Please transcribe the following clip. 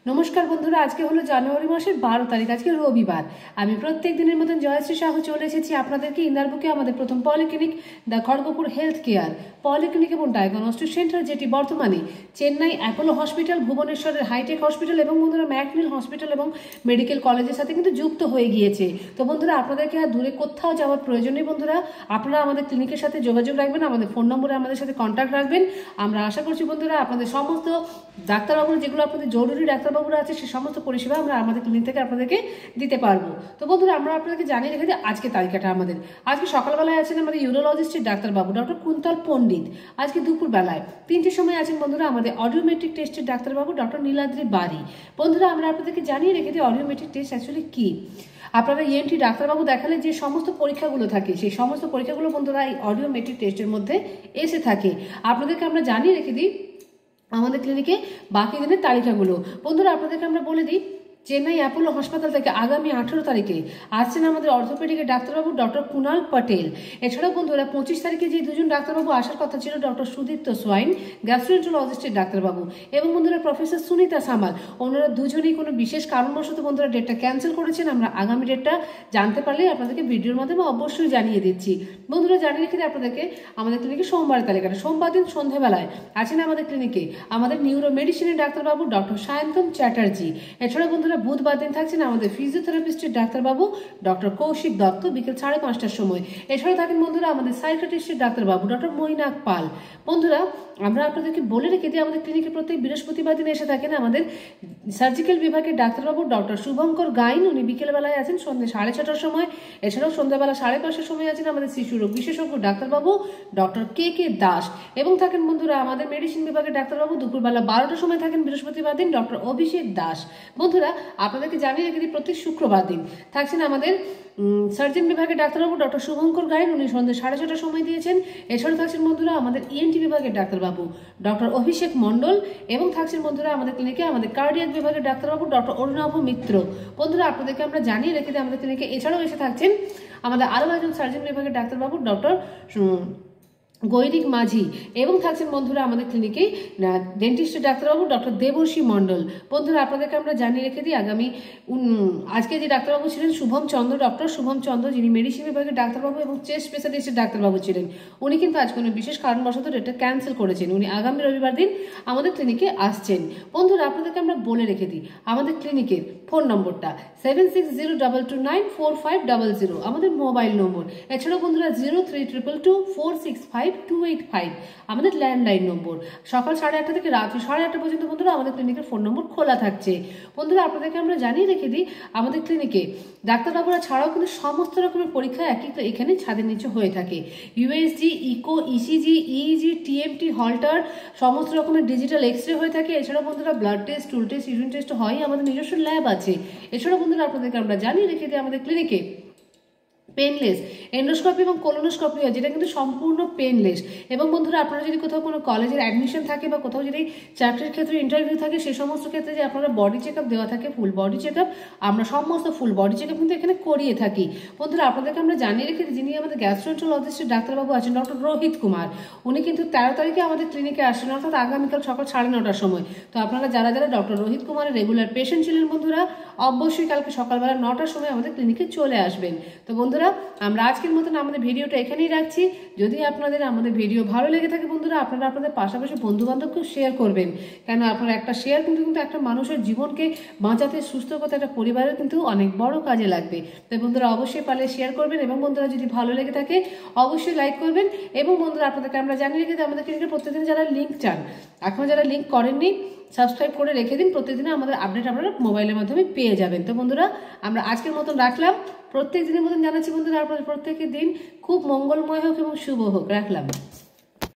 नमस्कार बंधुरा आज के हलो জানুয়ারি মাসের 12 তারিখ আজকে রবিবার। আমি প্রত্যেক দিনের মতন জয়শ্রী সাহু চলে এসেছি আপনাদেরকে ইন্দারবুকে আমাদের প্রথম polyclinic the Kharagpur health care polyclinic এবং ডায়াগনস্টিক সেন্টার, যেটি বর্তমানে চেন্নাই অ্যাপোলো হসপিটাল, ভুবনেশ্বরের হাইটেক হসপিটাল এবং বন্ধুরা ম্যাকমিল হসপিটাল এবং মেডিকেল কলেজের সাথে কিন্তু যুক্ত হয়ে গিয়েছে। তো বন্ধুরা আপনাদেরকে আর দূরে কোথাও যাওয়ার প্রয়োজন নেই। বন্ধুরা আপনারা আমাদের ক্লিনিকের সাথে যোগাযোগ রাখবেন, আমাদের ফোন নম্বরে আমাদের সাথে কন্ট্যাক্ট রাখবেন। আমরা আশা করছি বন্ধুরা আপনাদের সমস্ত ডাক্তারবাবুরা যেগুলো আপনাদের জরুরি ডাক্তারবাবুরা আছে সে সমস্ত পরিষেবা আমরা আমাদের ক্লিনিক থেকে আপনাদেরকে দিতে পারবো। তো বন্ধুরা আমরা আপনাদেরকে জানিয়ে রেখে দিই আজকে তালিকাটা আমাদের। আজকে সকালবেলায় আছেন আমাদের ইউরোলজিস্টের ডাক্তারবাবু ডক্টর কুন্তল পণ্ডিত। আজকে দুপুরবেলায় 3টের সময় আছেন বন্ধুরা আমাদের অডিওমেট্রিক টেস্টের ডাক্তারবাবু ডক্টর নীলাদ্রি বারি। বন্ধুরা আমরা আপনাদেরকে জানিয়ে রেখে দিই অডিওমেট্রিক টেস্ট অ্যাকচুয়ালি কি। আপনারা ইএনটি ডাক্তারবাবু দেখালে যে সমস্ত পরীক্ষাগুলো থাকে সেই সমস্ত পরীক্ষাগুলো বন্ধুরা এই অডিওমেট্রিক টেস্টের মধ্যে এসে থাকে। আপনাদেরকে আমরা জানিয়ে রেখে দিই আমাদের ক্লিনিকে বাকি দিনের তালিকাগুলো। বন্ধুরা আপনাদেরকে আমরা বলে দিই চেন্নাই অ্যাপোলো হাসপাতাল থেকে আগামী 18 তারিখে আসছেন আমাদের অর্থোপেডিকের ডাক্তারবাবু ডক্টর কুনাল পটেল। এছাড়াও বন্ধুরা 25 তারিখে যে দুজন ডাক্তারবাবু আসার কথা ছিল ডক্টর সুদীপ্ত সোয়াইন গ্যাস্ট্রোএন্টারোলজিস্টের ডাক্তারবাবু এবং বন্ধুরা প্রফেসর সুনিতা সামাল। ওনারা দুজনেই কোনো বিশেষ কারণবশত বন্ধুরা ডেটটা ক্যান্সেল করেছেন। আমরা আগামী ডেটটা জানতে পারলে আপনাদেরকে ভিডিওর মাধ্যমে অবশ্যই জানিয়ে দিচ্ছি। বন্ধুরা জানিয়ে রেখে দিই আপনাদেরকে আমাদের ক্লিনিকে সোমবারের তালিকাটা। সোমবার দিন সন্ধ্যাবেলায় আছেন আমাদের ক্লিনিকে আমাদের নিউরো মেডিসিনের ডাক্তারবাবু ডক্টর সায়ন্তন চ্যাটার্জি। এছাড়াও বন্ধুরা বুধবার দিন থাকছেন আমাদের ফিজিওথেরাপিস্টের ডাক্তারবাবু ডক্টর কৌশিক দত্ত বিকেল 5:30টার সময়। এছাড়াও থাকেন বন্ধুরা আমাদের সাইকিয়াট্রিস্টের ডাক্তারবাবু ডক্টর মৈনাক পাল। বন্ধুরা আমরা আপনাদেরকে বলে রেখে দিই আমাদের ক্লিনিকে প্রত্যেক বৃহস্পতিবার দিন এসে থাকেন আমাদের সার্জিক্যাল বিভাগের ডাক্তারবাবু ডক্টর শুভঙ্কর গাইন। উনি বিকেলবেলায় আছেন সন্ধ্যে 6:30টার সময়। এছাড়াও সন্ধ্যাবেলা 5:30টার সময় আছেন আমাদের শিশু রোগ বিশেষজ্ঞ ডাক্তারবাবু ডক্টর কে কে দাস। এবং থাকেন বন্ধুরা আমাদের মেডিসিন বিভাগের ডাক্তারবাবু দুপুরবেলা 12টার সময় থাকেন বৃহস্পতিবার দিন ডক্টর অভিষেক দাস। বন্ধুরা আপনাদেরকে জানিয়ে রেখে দিই প্রত্যেক শুক্রবার দিন থাকছেন আমাদের সার্জন বিভাগের ডাক্তারবাবু ডক্টর শুভঙ্কর গাইন। উনি সন্ধ্যে 6:30টার সময় দিয়েছেন। এছাড়াও থাকছেন বন্ধুরা আমাদের ইএনটি বিভাগের ডাক্তারবাবু ডক্টর অভিষেক মণ্ডল এবং থাকছেন বন্ধুরা আমাদের ক্লিনিকে আমাদের কার্ডিয়াক বিভাগের ডাক্তারবাবু ডক্টর অরুণাভ মিত্র। বন্ধুরা আপনাদেরকে আমরা জানিয়ে রেখে দিই আমাদের ক্লিনিকে এছাড়াও এসে থাকছেন আমাদের আরও একজন সার্জন বিভাগের ডাক্তারবাবু ডক্টর গৈরিক মাঝি এবং থাকছেন বন্ধুরা আমাদের ক্লিনিকে ডেন্টিস্টের ডাক্তারবাবু ডক্টর দেবর্ষী মণ্ডল। বন্ধুরা আপনাদেরকে আমরা জানিয়ে রেখে দিই আগামী আজকে যে ডাক্তারবাবু ছিলেন শুভম চন্দ্র, ডক্টর শুভম চন্দ্র, যিনি মেডিসিন বিভাগের ডাক্তারবাবু এবং চেস্ট স্পেশালিস্টের ডাক্তারবাবু ছিলেন, উনি কিন্তু আজ কোনো বিশেষ কারণবশত ডেটটা ক্যান্সেল করেছেন। উনি আগামী রবিবার দিন আমাদের ক্লিনিকে আসছেন। বন্ধুরা আপনাদেরকে আমরা বলে রেখে দিই আমাদের ক্লিনিকের ফোন নম্বরটা 7602294500 আমাদের মোবাইল নম্বর। এছাড়াও বন্ধুরা 03222465 আমাদের ল্যান্ডলাইন নম্বর। সকাল 8:30 থেকে রাত্রি 8:30 পর্যন্ত বন্ধুরা আমাদের ক্লিনিকের ফোন নম্বর খোলা থাকছে। বন্ধুরা আপনাদেরকে আমরা জানিয়ে রেখে দিই আমাদের ক্লিনিকে ডাক্তারবাবুরা ছাড়াও কিন্তু সমস্ত রকমের পরীক্ষা একই এখানে ছাদের নিচে হয়ে থাকে। USG, echo, ECG, EEG, TMT, Holter, সমস্ত রকমের ডিজিটাল এক্স রে হয়ে থাকে। এছাড়াও বন্ধুরা blood test, stool test, urine test হয়। আমাদের নিজস্ব ল্যাব আছে। এছাড়াও বন্ধুরা আপনাদেরকে আমরা জানিয়ে রেখে দিই আমাদের ক্লিনিকে পেনলেস এন্ডোস্কোপি এবং কোলোনোস্কোপি হয়, যেটা কিন্তু সম্পূর্ণ পেনলেস। এবং বন্ধুরা আপনারা যদি কোথাও কোনো কলেজের অ্যাডমিশন থাকে বা কোথাও যদি চাকরির ক্ষেত্রে ইন্টারভিউ থাকে সেই সমস্ত ক্ষেত্রে যে আপনারা বডি চেক আপ দেওয়া থাকে, ফুল বডি চেক আপ, আমরা সমস্ত ফুল বডি চেক আপ কিন্তু এখানে করিয়ে থাকি। বন্ধুরা আপনাদেরকে আমরা জানিয়ে রেখে যিনি আমাদের গ্যাস্ট্রোএন্টারোলজিস্টের ডাক্তারবাবু আছেন ডক্টর রোহিত কুমার। উনি কিন্তু 13 তারিখে আমাদের ক্লিনিকে আসেন, অর্থাৎ আগামীকাল সকাল 9:30টার সময়। তো আপনারা যারা যারা ডক্টর রোহিত কুমারের রেগুলার পেশেন্ট ছিলেন বন্ধুরা অবশ্যই কালকে সকালবেলা 9টার সময় আমাদের ক্লিনিকে চলে আসবেন। তো বন্ধুরা আমরা আজকের মতন আমাদের ভিডিওটা এখানেই রাখছি। যদি আপনাদের আমাদের ভিডিও ভালো লেগে থাকে বন্ধুরা আপনারা আপনাদের পাশাপাশি বন্ধু বান্ধবকেও শেয়ার করবেন, কেন আপনার একটা শেয়ার কিন্তু একটা মানুষের জীবনকে বাঁচাতে, সুস্থ করতে, একটা পরিবারের কিন্তু অনেক বড় কাজে লাগবে। তাই বন্ধুরা অবশ্যই পারলে শেয়ার করবেন এবং বন্ধুরা যদি ভালো লেগে থাকে অবশ্যই লাইক করবেন। এবং বন্ধুরা আপনাদেরকে আমরা জানিয়ে রেখে দিই আমাদের ক্লিনিকে প্রত্যেকদিন যারা লিঙ্ক চান, এখনো যারা লিঙ্ক করেননি সাবস্ক্রাইব করে রেখে দিন। প্রত্যেকদিনে আমাদের আপডেট আপনারা মোবাইলের মাধ্যমে পেয়ে যাবেন। তো বন্ধুরা আমরা আজকের মতন রাখলাম। প্রত্যেক দিনের মতন জানাচ্ছি বন্ধুরা আপনাদের প্রত্যেকের দিন খুব মঙ্গলময় হোক এবং শুভ হোক। রাখলাম।